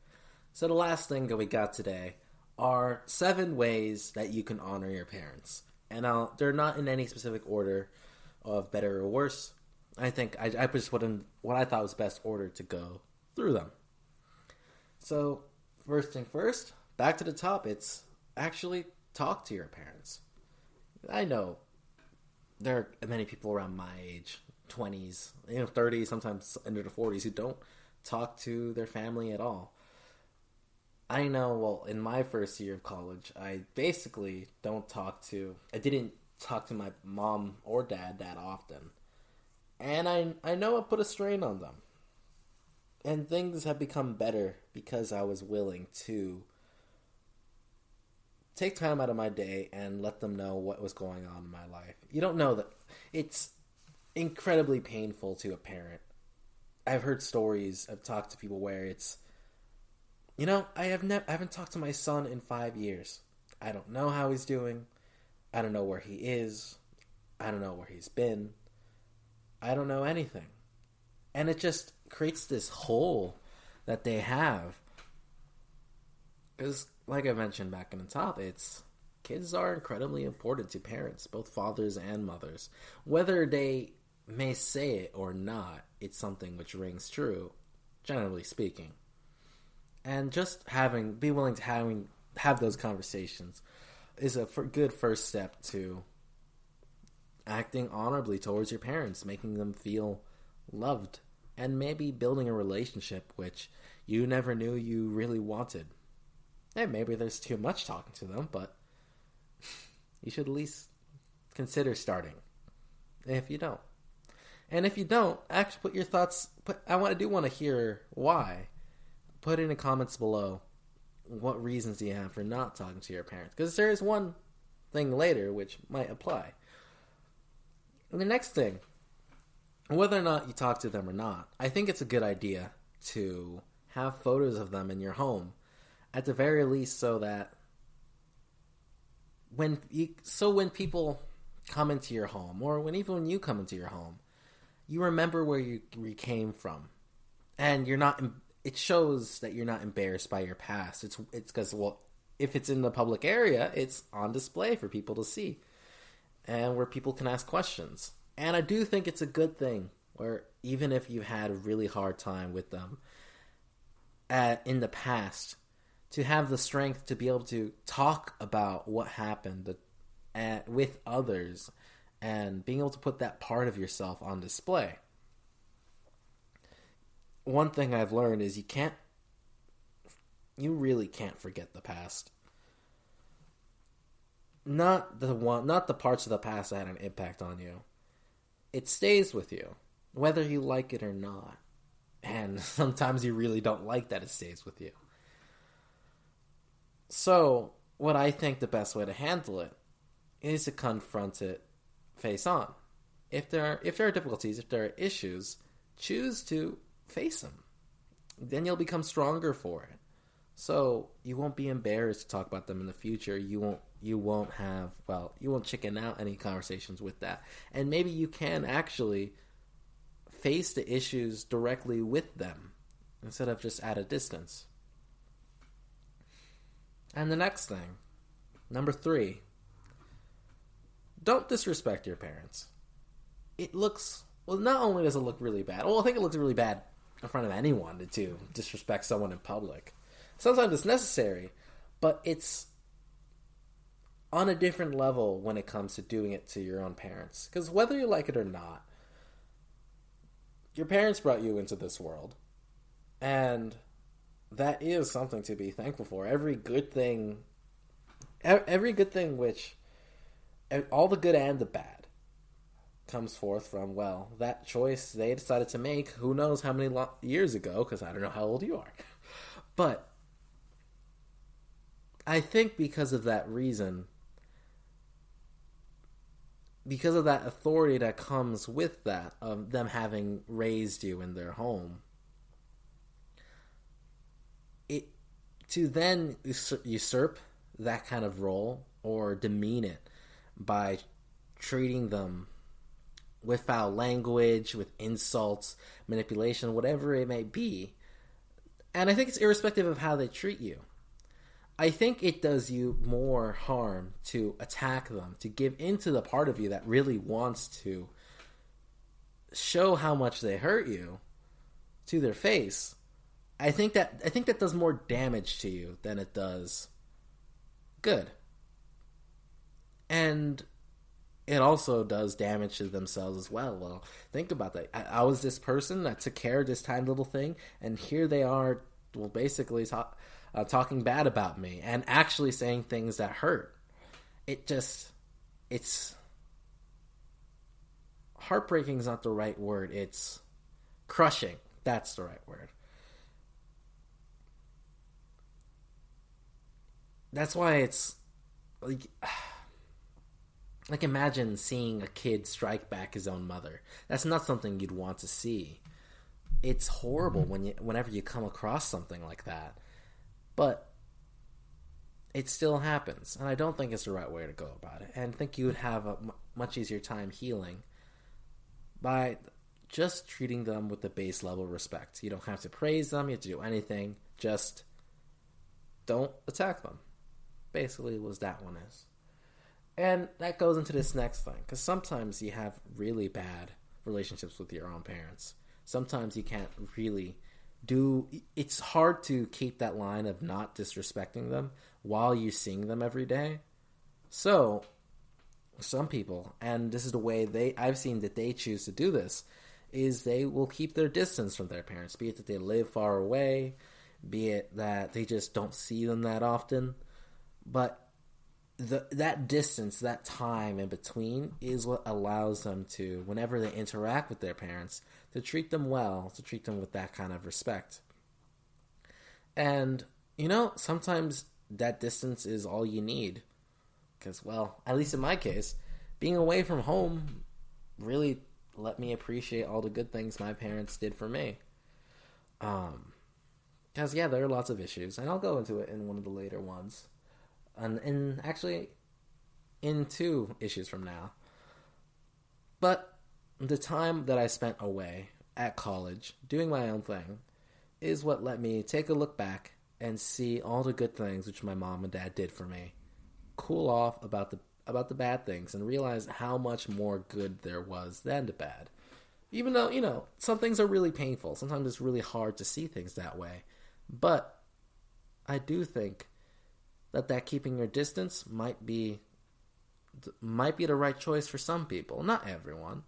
So the last thing that we got today are 7 ways that you can honor your parents. And they're not in any specific order of better or worse. I think I just put in what I thought was best order to go through them. So first thing first, back to the top, it's actually talk to your parents. I know there are many people around my age, 20s, 30s, sometimes into the 40s, who don't talk to their family at all. I know, well, in my first year of college, I basically I didn't talk to my mom or dad that often. And I know it put a strain on them. And things have become better because I was willing to take time out of my day and let them know what was going on in my life. You don't know that it's incredibly painful to a parent. I've heard stories, I've talked to people where it's, I haven't talked to my son in 5 years. I don't know how he's doing. I don't know where he is. I don't know where he's been. I don't know anything. And it just creates this hole that they have. Because, like I mentioned back in the top, kids are incredibly important to parents, both fathers and mothers. Whether they may say it or not, it's something which rings true, generally speaking. And just be willing to have those conversations is a good first step to acting honorably towards your parents, making them feel loved, and maybe building a relationship which you never knew you really wanted. And maybe there's too much talking to them, but you should at least consider starting. If you don't. And if you don't, actually put your thoughts, I do want to hear why. Put in the comments below what reasons do you have for not talking to your parents. Because there is one thing later which might apply. And the next thing, whether or not you talk to them or not, I think it's a good idea to have photos of them in your home. At the very least, so that when people come into your home, or even when you come into your home, you remember where you came from, and it shows that you're not embarrassed by your past. It's because, well, if it's in the public area, it's on display for people to see, and where people can ask questions. And I do think it's a good thing, where even if you had a really hard time with them in the past, to have the strength to be able to talk about what happened with others, and being able to put that part of yourself on display. One thing I've learned is you really can't forget the past. Not the parts of the past that had an impact on you. It stays with you, whether you like it or not. And sometimes you really don't like that it stays with you. So, what I think the best way to handle it is to confront it face on. If there are difficulties, if there are issues, choose to face them. Then you'll become stronger for it. So you won't be embarrassed to talk about them in the future. You won't chicken out any conversations with that. And maybe you can actually face the issues directly with them instead of just at a distance. And the next thing, number 3, don't disrespect your parents. Not only does it look really bad, I think it looks really bad in front of anyone to disrespect someone in public. Sometimes it's necessary, but it's on a different level when it comes to doing it to your own parents. Because whether you like it or not, your parents brought you into this world, and that is something to be thankful for. Every good thing which, all the good and the bad, comes forth from, that choice they decided to make, who knows how many years ago, because I don't know how old you are. But I think because of that reason, because of that authority that comes with that, of them having raised you in their home, to then usurp that kind of role or demean it by treating them with foul language, with insults, manipulation, whatever it may be. And I think it's irrespective of how they treat you. I think it does you more harm to attack them, to give into the part of you that really wants to show how much they hurt you to their face. I think that does more damage to you than it does good. And it also does damage to themselves as well. Well, think about that. I was this person that took care of this tiny little thing, and here they are, well, basically talking bad about me and actually saying things that hurt. It's heartbreaking is not the right word. It's crushing. That's the right word. That's why it's like imagine seeing a kid strike back his own mother. That's not something you'd want to see. It's horrible whenever you come across something like that. But it still happens, and I don't think it's the right way to go about it. And I think you would have a much easier time healing by just treating them with the base level respect. You don't have to praise them, you have to do anything. Just don't attack them. Basically, was that one is. And that goes into this next thing, because sometimes you have really bad relationships with your own parents. Sometimes you can't really it's hard to keep that line of not disrespecting them while you're seeing them every day. So, some people, and this is the way I've seen that they choose to do this, is they will keep their distance from their parents, be it that they live far away, be it that they just don't see them that often. But that distance, that time in between is what allows them to, whenever they interact with their parents, to treat them well, to treat them with that kind of respect. And, sometimes that distance is all you need. Because, well, at least in my case, being away from home really let me appreciate all the good things my parents did for me. Because, yeah, there are lots of issues, and I'll go into it in one of the later ones. And actually, in 2 issues from now. But the time that I spent away at college, doing my own thing, is what let me take a look back and see all the good things which my mom and dad did for me. Cool off about the bad things and realize how much more good there was than the bad. Even though, some things are really painful. Sometimes it's really hard to see things that way. But I do think that keeping your distance might be the right choice for some people, not everyone.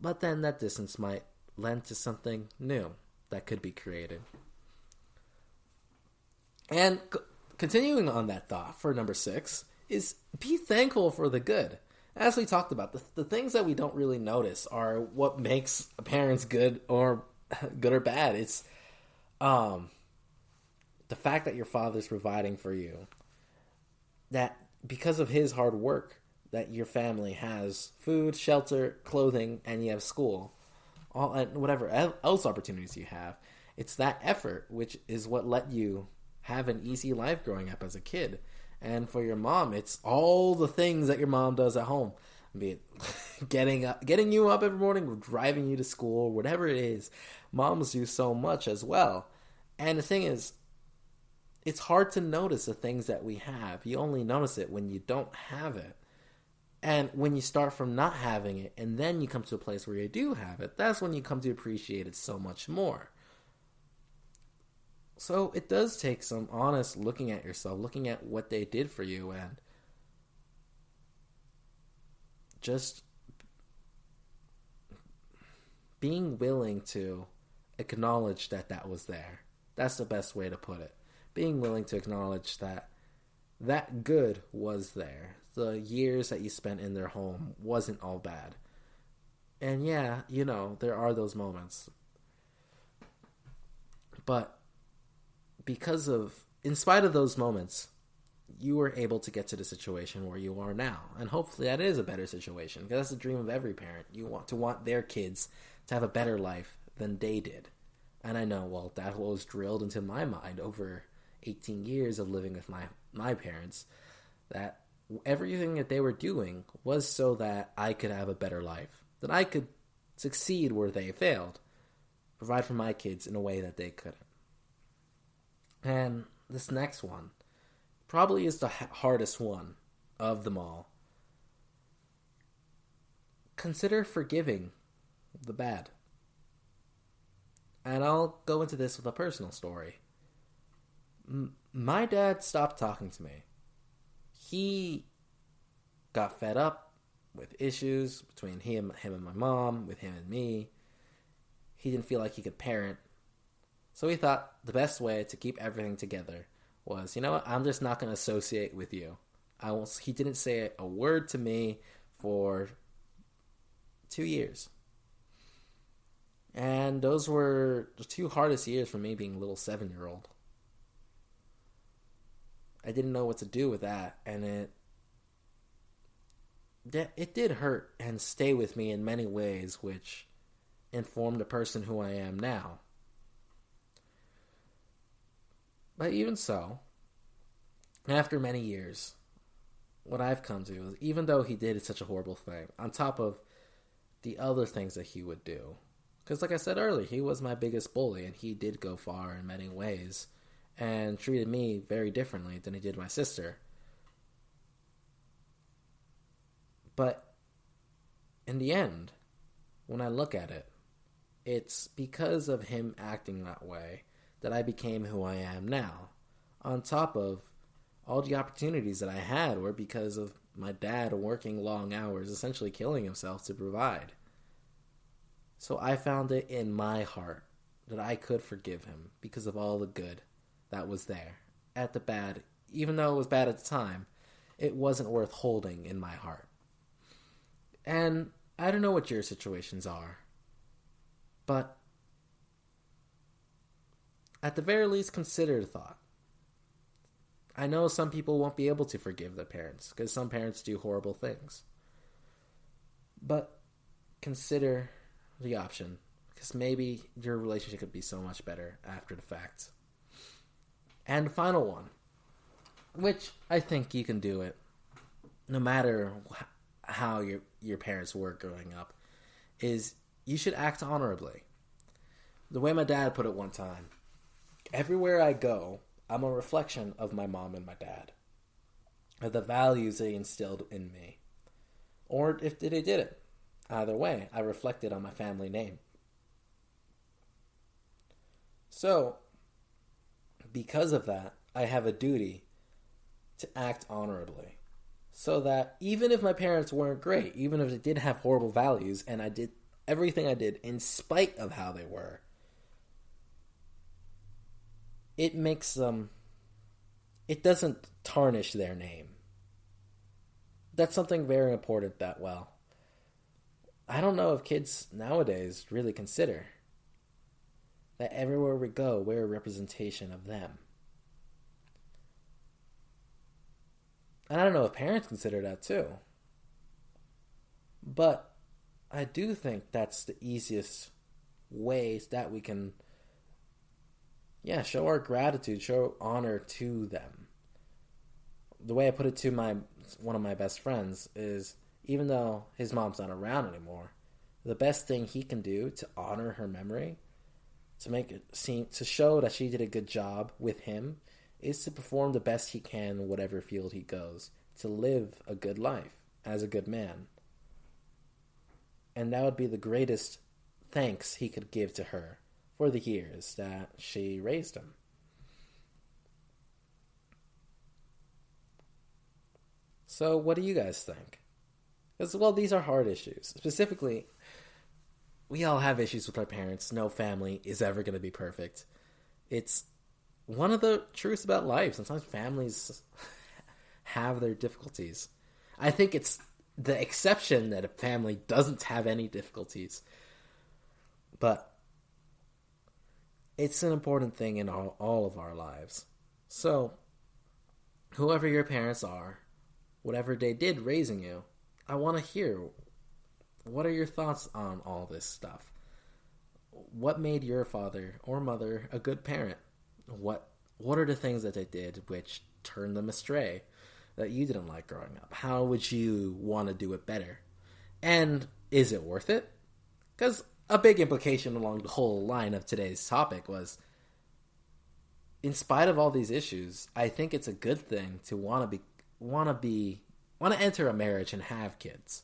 But then that distance might lend to something new that could be created. And continuing on that thought for number 6 is be thankful for the good. As we talked about, the things that we don't really notice are what makes parents good or bad. It's the fact that your father's providing for you, that because of his hard work, that your family has food, shelter, clothing, and you have school, and whatever else opportunities you have. It's that effort which is what let you have an easy life growing up as a kid. And for your mom, it's all the things that your mom does at home, be it getting you up every morning, or driving you to school, whatever it is. Moms do so much as well. And the thing is, it's hard to notice the things that we have. You only notice it when you don't have it. And when you start from not having it, and then you come to a place where you do have it, that's when you come to appreciate it so much more. So it does take some honest looking at yourself, looking at what they did for you, and just being willing to acknowledge that was there. That's the best way to put it. Being willing to acknowledge that good was there. The years that you spent in their home wasn't all bad. And yeah, there are those moments. But in spite of those moments, you were able to get to the situation where you are now. And hopefully that is a better situation, because that's the dream of every parent. You want their kids to have a better life than they did. And I know, well, that was drilled into my mind over 18 years of living with my parents, that everything that they were doing was so that I could have a better life, that I could succeed where they failed, provide for my kids in a way that they couldn't. And this next one probably is the hardest one of them all. Consider forgiving the bad. And I'll go into this with a personal story. My dad stopped talking to me. He got fed up with issues between him and my mom, with him and me. He didn't feel like he could parent. So he thought the best way to keep everything together was, you know what, I'm just not going to associate with you. He didn't say a word to me for 2 years. And those were the 2 hardest years for me being a little 7-year-old. I didn't know what to do with that, and it did hurt and stay with me in many ways, which informed the person who I am now. But even so, after many years, what I've come to is, even though he did such a horrible thing, on top of the other things that he would do, because like I said earlier, he was my biggest bully, and he did go far in many ways, and treated me very differently than he did my sister. But in the end, when I look at it, it's because of him acting that way that I became who I am now. On top of all the opportunities that I had were because of my dad working long hours, essentially killing himself to provide. So I found it in my heart that I could forgive him because of all the good that was there. At the bad, even though it was bad at the time, it wasn't worth holding in my heart. And I don't know what your situations are, but at the very least, consider the thought. I know some people won't be able to forgive their parents because some parents do horrible things. But consider the option, because maybe your relationship could be so much better after the fact. And the final one, which I think you can do it no matter how your parents were growing up, is you should act honorably. The way my dad put it one time, everywhere I go, I'm a reflection of my mom and my dad, of the values they instilled in me, or if they did it. Either way, I reflected on my family name. So, because of that, I have a duty to act honorably, so that even if my parents weren't great, even if they did have horrible values, and I did everything I did in spite of how they were, it makes them, it doesn't tarnish their name. That's something very important that, well, I don't know if kids nowadays really consider that everywhere we go, we're a representation of them. And I don't know if parents consider that too. But I do think that's the easiest ways that we can show our gratitude, show honor to them. The way I put it to one of my best friends is, even though his mom's not around anymore, the best thing he can do to honor her memory, to make it seem, to show that she did a good job with him, is to perform the best he can in whatever field he goes, to live a good life as a good man. And that would be the greatest thanks he could give to her for the years that she raised him. So what do you guys think? Because, well, these are hard issues. Specifically, we all have issues with our parents. No family is ever going to be perfect. It's one of the truths about life. Sometimes families have their difficulties. I think it's the exception that a family doesn't have any difficulties. But it's an important thing in all of our lives. So, whoever your parents are, whatever they did raising you, I want to hear, what are your thoughts on all this stuff? What made your father or mother a good parent? What are the things that they did which turned them astray that you didn't like growing up? How would you want to do it better? And is it worth it? Because a big implication along the whole line of today's topic was, in spite of all these issues, I think it's a good thing to want to enter a marriage and have kids.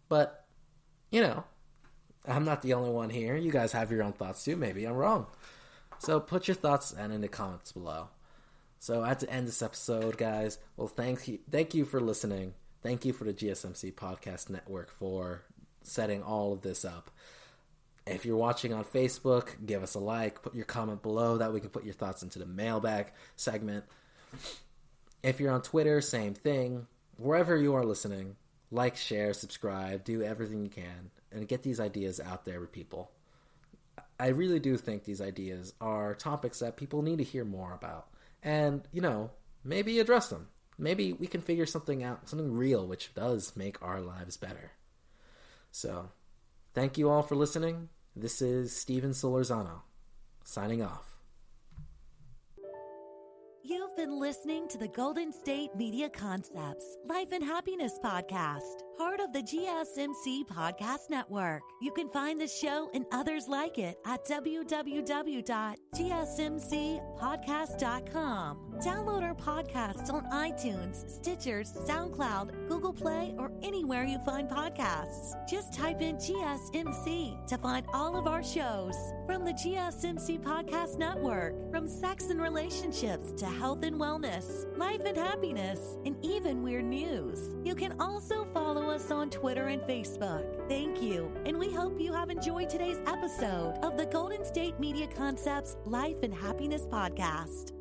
But, I'm not the only one here. You guys have your own thoughts too. Maybe I'm wrong. So put your thoughts in the comments below. So I had to end this episode, guys. Well, thank you for listening. thank you for the GSMC Podcast Network for setting all of this up. If you're watching on Facebook, give us a like, put your comment below, that we can put your thoughts into the mailbag segment. If you're on Twitter, same thing. Wherever you are listening, like, share, subscribe, do everything you can, and get these ideas out there with people. I really do think these ideas are topics that people need to hear more about. And, maybe address them. Maybe we can figure something out, something real, which does make our lives better. So, thank you all for listening. This is Steven Solorzano, signing off. You've been listening to the Golden State Media Concepts Life and Happiness Podcast, part of the GSMC Podcast Network. You can find the show and others like it at www.gsmcpodcast.com. Download our podcasts on iTunes, Stitcher, SoundCloud, Google Play, or anywhere you find podcasts. Just type in GSMC to find all of our shows. From the GSMC Podcast Network, from sex and relationships to health and wellness, life and happiness, and even weird news. You can also follow us on Twitter and Facebook. Thank you, and we hope you have enjoyed today's episode of the Golden State Media Concepts Life and Happiness Podcast.